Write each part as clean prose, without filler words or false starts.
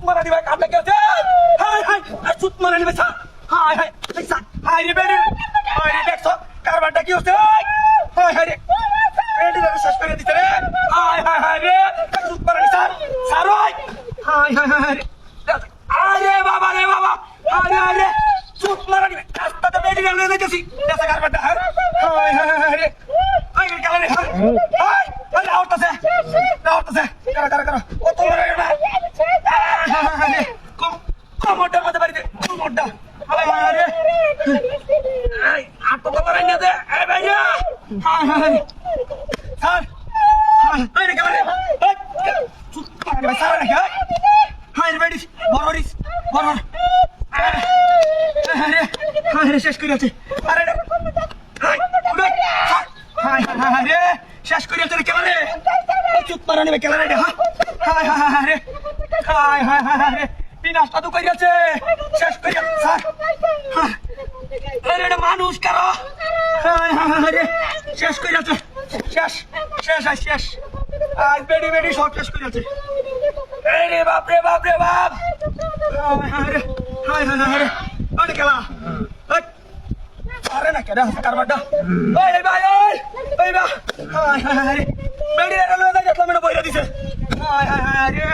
মারা দিবা কামটা কি আছে হাই হাই সুত মারা নিবে sir hi hi sir hi রে বেডি হাই রে দেখছো কারবারটা কি হচ্ছে হাই হাই রে বেডি রে শেষ করে দিতে রে হাই হাই হাই রে সুত মারা নি sir sir hi high high রে আরে বাবা রে বাবা আরে আরে সুত মারা নিবে রাস্তাতে বেডি রে লয়ে যাইতেছি দেখো কারবারটা হাই হাই হাই রে আই রে কালা রে হাই হাই আউটছে কারা কারা কারা ও তো মারা গেল কমরটা মধ্যে বাড়ি দে কমরটা আরে এই আর তো মারাই না দে এই ভাইয়া হাই হাই স্যার হাই রে কারে চুপ করে ভাই স্যার রে হাই রে বেডি বড়রিস বড় আরে হাই রে শেষ করে আছে আরে হাই হাই হাই রে শেষ করে আছে কেমনে চুপ মারা নেবে কেমনে রে হাই হাই হাই রে হাই হাই হাই রে বিনাশটা তো কই আছে শেষ করে স্যার আরে এটা মানুষ কারো হাই হাই রে শেষ করে আছে শেষ শেষ শেষ আজ বেডি বেডি সব শেষ করে আছে আরে বাপ রে বাপ রে বাপ হাই হাই হাই রে আরে কেলা আরে না কেডা কারবারটা ওই ভাই ওই ভাই হাই হাই হাই রে বেডি রে লয়ে যাতলা মেনে বইরা দিছে হাই হাই হাই রে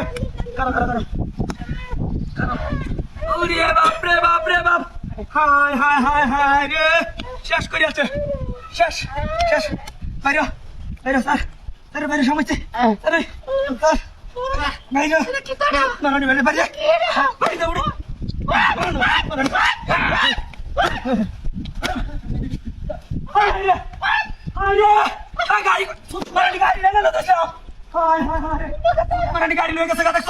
কারা কারা কারা ওরে বাপ রে বাপ রে বাপ হাই হাই হাই হাই রে শেষ করে আছে শেষ শেষ বাইরে বাইরে স্যার স্যার বাইরে সমস্যা আরে স্যার বাইরে না না বাইরে বাইরে বাইরে উড়ো আরে আরে গাড়ি সুপার গাড়ি না না তো হাই হাই হাই সুপার গাড়ি লয়ে গেছে গাদা